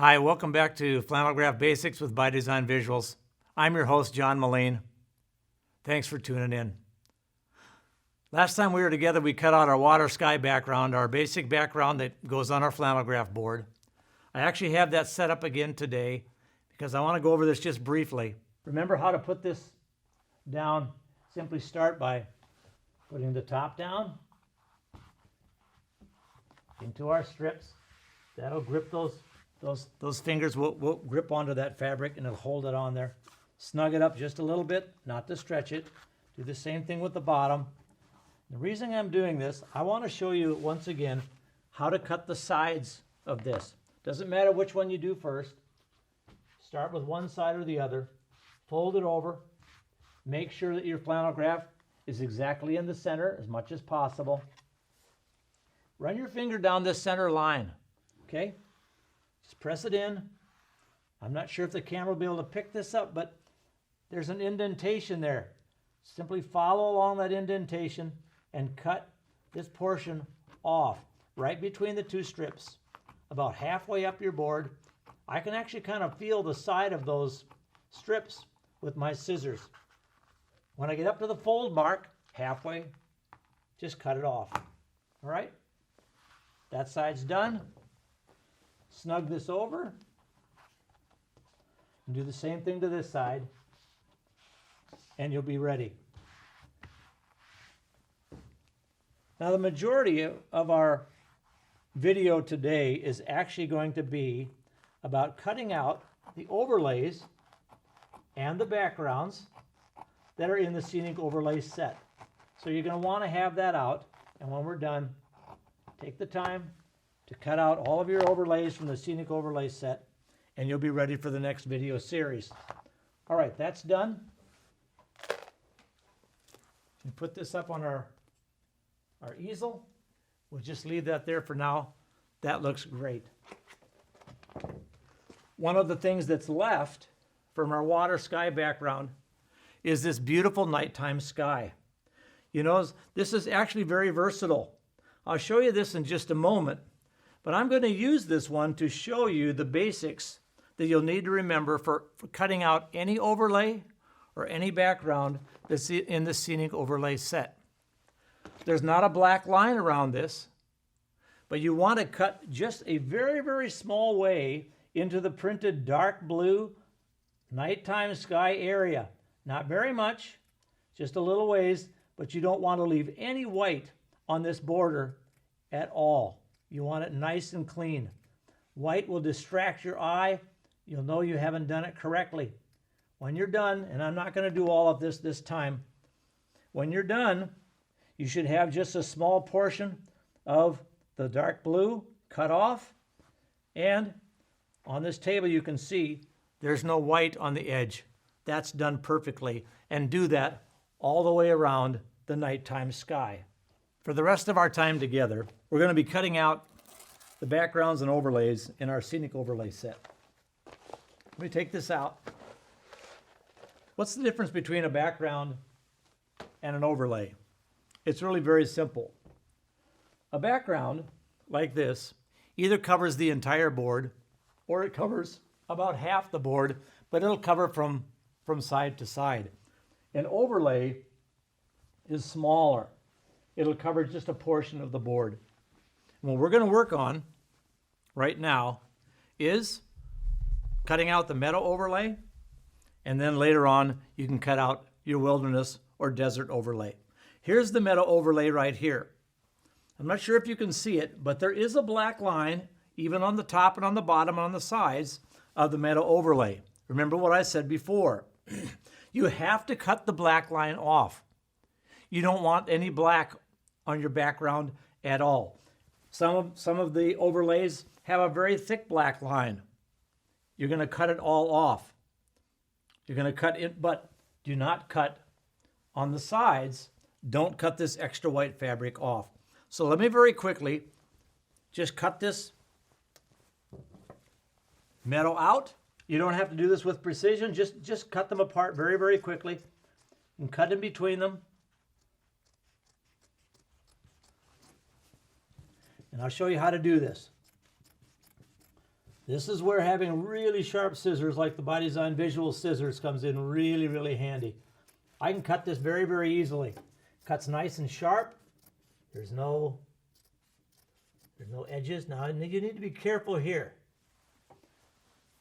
Hi, welcome back to Flannelgraph Basics with By Design Visuals. I'm your host, John Moline. Thanks for tuning in. Last time we were together, we cut out our water sky background, our basic background that goes on our Flannelgraph board. I actually have that set up again today because I want to go over this just briefly. Remember how to put this down. Simply start by putting the top down into our strips. That'll grip those fingers will grip onto that fabric and it'll hold it on there. Snug it up just a little bit, not to stretch it. Do the same thing with the bottom. The reason I'm doing this, I want to show you once again how to cut the sides of this. Doesn't matter which one you do first. Start with one side or the other. Fold it over. Make sure that your flannel graph is exactly in the center as much as possible. Run your finger down this center line, okay? Just press it in. I'm not sure if the camera will be able to pick this up, but there's an indentation there. Simply follow along that indentation and cut this portion off right between the two strips, about halfway up your board. I can actually kind of feel the side of those strips with my scissors. When I get up to the fold mark, halfway, just cut it off. All right? That side's done. Snug this over. And do the same thing to this side. And you'll be ready. Now the majority of our video today is actually going to be about cutting out the overlays and the backgrounds that are in the scenic overlay set. So you're going to want to have that out, and when we're done, take the time to cut out all of your overlays from the scenic overlay set, and you'll be ready for the next video series. All right, that's done. We put this up on our easel. We'll just leave that there for now. That looks great. One of the things that's left from our water sky background is this beautiful nighttime sky. You know, this is actually very versatile. I'll show you this in just a moment, but I'm going to use this one to show you the basics that you'll need to remember for cutting out any overlay or any background that's in the scenic overlay set. There's not a black line around this, but you want to cut just a very, very small way into the printed dark blue nighttime sky area. Not very much, just a little ways, but you don't want to leave any white on this border at all. You want it nice and clean. White will distract your eye. You'll know you haven't done it correctly. When you're done, and I'm not going to do all of this time, when you're done, you should have just a small portion of the dark blue cut off, and on this table you can see there's no white on the edge. That's done perfectly, and do that all the way around the nighttime sky. For the rest of our time together, we're going to be cutting out the backgrounds and overlays in our scenic overlay set. Let me take this out. What's the difference between a background and an overlay? It's really very simple. A background like this either covers the entire board or it covers about half the board, but it'll cover from side to side. An overlay is smaller. It'll cover just a portion of the board. And what we're going to work on right now is cutting out the meadow overlay, and then later on you can cut out your wilderness or desert overlay. Here's the meadow overlay right here. I'm not sure if you can see it, but there is a black line even on the top and on the bottom and on the sides of the meadow overlay. Remember what I said before. You have to cut the black line off. You don't want any black on your background at all. Some of the overlays have a very thick black line. You're going to cut it all off. You're going to cut it, but do not cut on the sides. Don't cut this extra white fabric off. So let me very quickly just cut this meadow out. You don't have to do this with precision. Just cut them apart very, very quickly and cut in between them. And I'll show you how to do this. This is where having really sharp scissors like the By Design Visual Scissors comes in really, really handy. I can cut this very, very easily. Cuts nice and sharp. There's no edges. Now you need to be careful here.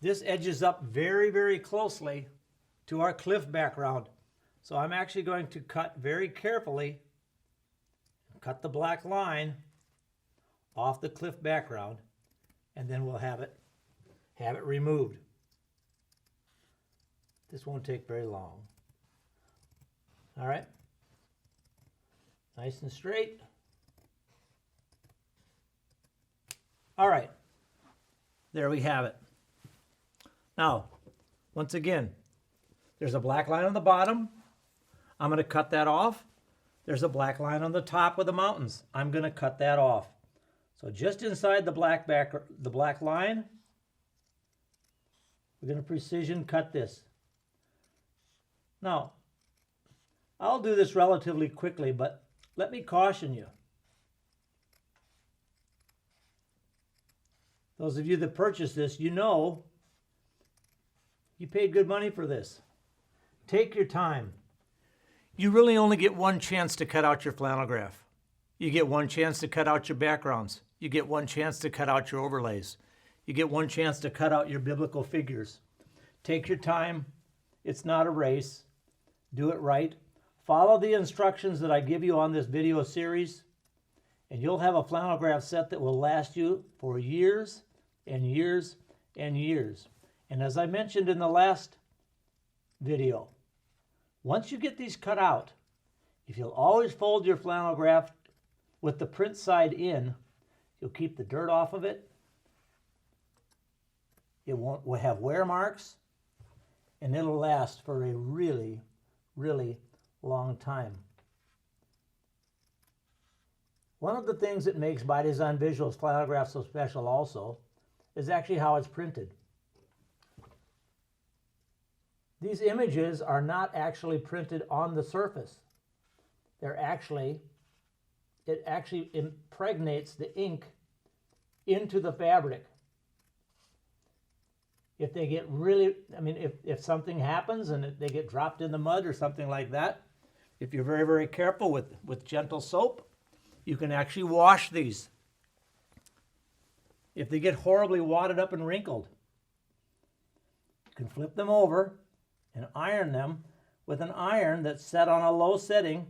This edges up very, very closely to our cliff background. So I'm actually going to cut very carefully, cut the black line off the cliff background, and then we'll have it removed. This won't take very long. All right. Nice and straight. All right. There we have it. Now, once again, there's a black line on the bottom. I'm going to cut that off. There's a black line on the top of the mountains. I'm going to cut that off. So just inside the black line, we're going to precision cut this. Now, I'll do this relatively quickly, but let me caution you. Those of you that purchased this, you know you paid good money for this. Take your time. You really only get one chance to cut out your Flannelgraph. You get one chance to cut out your backgrounds. You get one chance to cut out your overlays. You get one chance to cut out your biblical figures. Take your time. It's not a race. Do it right. Follow the instructions that I give you on this video series, and you'll have a Flannelgraph set that will last you for years and years and years. And as I mentioned in the last video, once you get these cut out, if you'll always fold your Flannelgraph with the print side in, you'll keep the dirt off of it. It won't have wear marks, and it'll last for a really, really long time. One of the things that makes By Design Visual's Flannelgraph so special also is actually how it's printed. These images are not actually printed on the surface. It actually impregnates the ink into the fabric. If they get really, if something happens and they get dropped in the mud or something like that, if you're very, very careful with gentle soap, you can actually wash these. If they get horribly wadded up and wrinkled, you can flip them over and iron them with an iron that's set on a low setting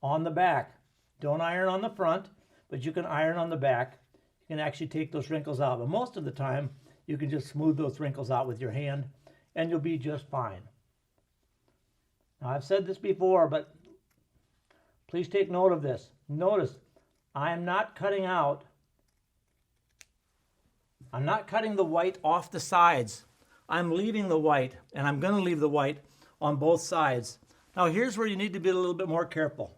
on the back. Don't iron on the front, but you can iron on the back. You can actually take those wrinkles out. But most of the time, you can just smooth those wrinkles out with your hand, and you'll be just fine. Now, I've said this before, but please take note of this. Notice, I'm not cutting the white off the sides. I'm leaving the white, and I'm going to leave the white on both sides. Now, here's where you need to be a little bit more careful.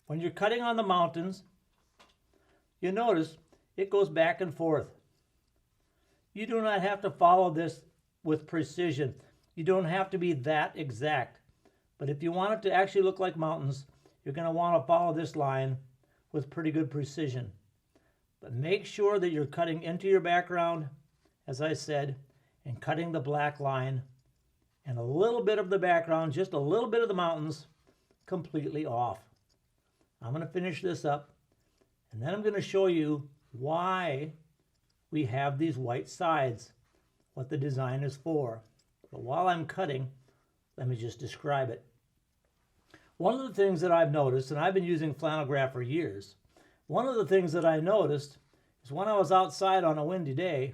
When you're cutting on the mountains, you notice it goes back and forth. You do not have to follow this with precision. You don't have to be that exact. But if you want it to actually look like mountains, you're going to want to follow this line with pretty good precision. But make sure that you're cutting into your background, as I said, and cutting the black line and a little bit of the background, just a little bit of the mountains, completely off. I'm going to finish this up, and then I'm going to show you why we have these white sides, what the design is for. But while I'm cutting, let me just describe it. One of the things that I've noticed, and I've been using Flannelgraph for years, one of the things that I noticed is when I was outside on a windy day,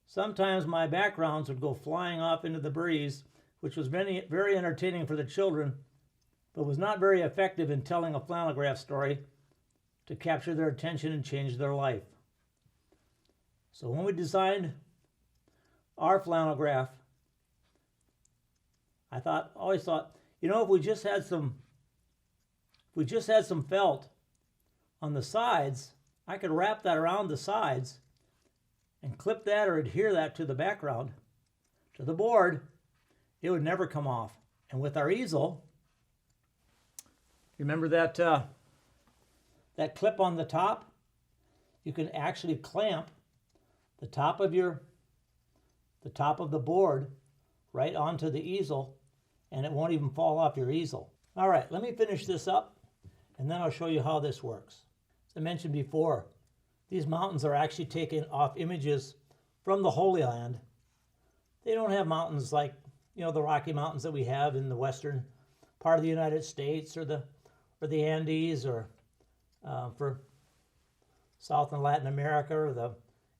sometimes my backgrounds would go flying off into the breeze, which was very, very entertaining for the children, but was not very effective in telling a Flannelgraph story to capture their attention and change their life. So when we designed our Flannelgraph, I always thought, if we just had some felt on the sides, I could wrap that around the sides and clip that or adhere that to the background, to the board. It would never come off. And with our easel, remember that clip on the top? you can actually clamp the top of the board right onto the easel, and it won't even fall off your easel. All right, let me finish this up, and then I'll show you how this works. As I mentioned before, these mountains are actually taken off images from the Holy Land. They don't have mountains like, the Rocky Mountains that we have in the western part of the United States, or the Andes, or for South and Latin America, or the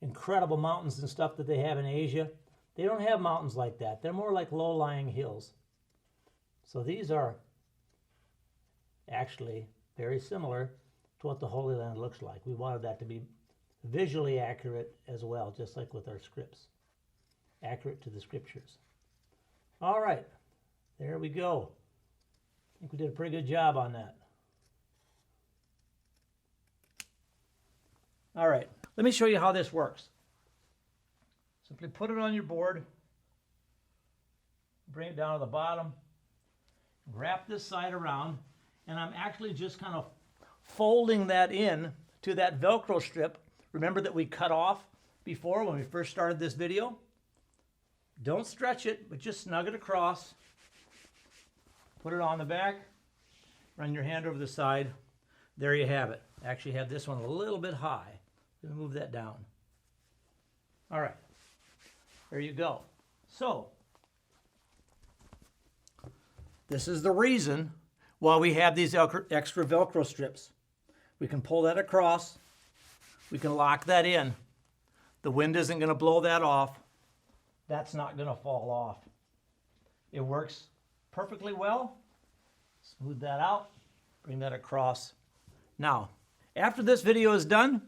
incredible mountains and stuff that they have in Asia. They don't have mountains like that. They're more like low-lying hills. So these are actually very similar to what the Holy Land looks like. We wanted that to be visually accurate as well, just like with our scripts. Accurate to the scriptures. All right, there we go. I think we did a pretty good job on that. All right, let me show you how this works. Simply put it on your board, bring it down to the bottom, wrap this side around, and I'm actually just kind of folding that in to that Velcro strip. Remember that we cut off before when we first started this video? Don't stretch it, but just snug it across. Put it on the back, run your hand over the side. There you have it. I actually have this one a little bit high. I'm gonna move that down. All right, there you go. So, this is the reason why we have these extra Velcro strips. We can pull that across. We can lock that in. The wind isn't gonna blow that off. That's not gonna fall off. It works perfectly well. Smooth that out, bring that across. Now, after this video is done,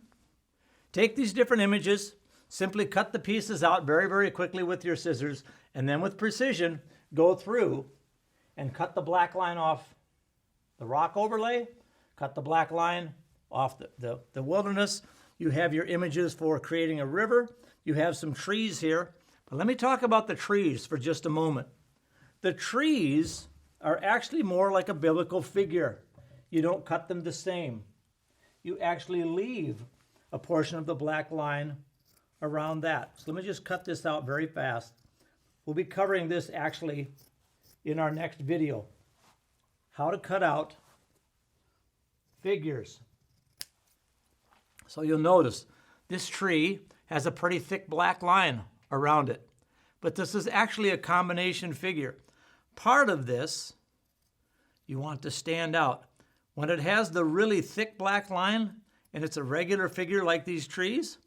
take these different images, simply cut the pieces out very, very quickly with your scissors, and then with precision, go through and cut the black line off the rock overlay, cut the black line off the wilderness. You have your images for creating a river. You have some trees here. But let me talk about the trees for just a moment. The trees are actually more like a biblical figure. You don't cut them the same. You actually leave a portion of the black line around that. So let me just cut this out very fast. We'll be covering this actually in our next video. How to cut out figures. So you'll notice this tree has a pretty thick black line around it. But this is actually a combination figure. Part of this you want to stand out. When it has the really thick black line and it's a regular figure like these trees,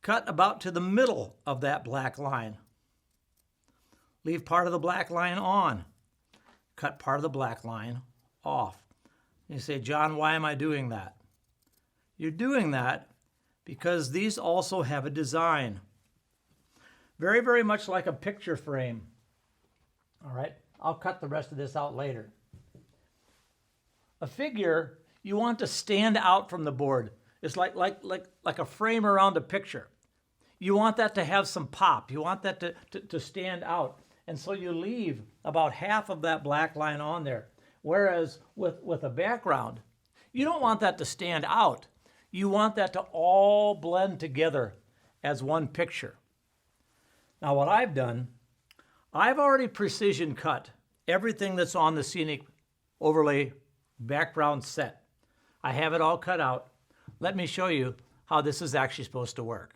cut about to the middle of that black line. Leave part of the black line on. Cut part of the black line off. You say, John, why am I doing that? You're doing that because these also have a design. Very, very much like a picture frame. All right, I'll cut the rest of this out later. A figure, you want to stand out from the board. It's like a frame around a picture. You want that to have some pop. You want that to stand out. And so you leave about half of that black line on there. Whereas with a background, you don't want that to stand out. You want that to all blend together as one picture. Now what I've done, I've already precision cut everything that's on the scenic overlay background set. I have it all cut out. Let me show you how this is actually supposed to work.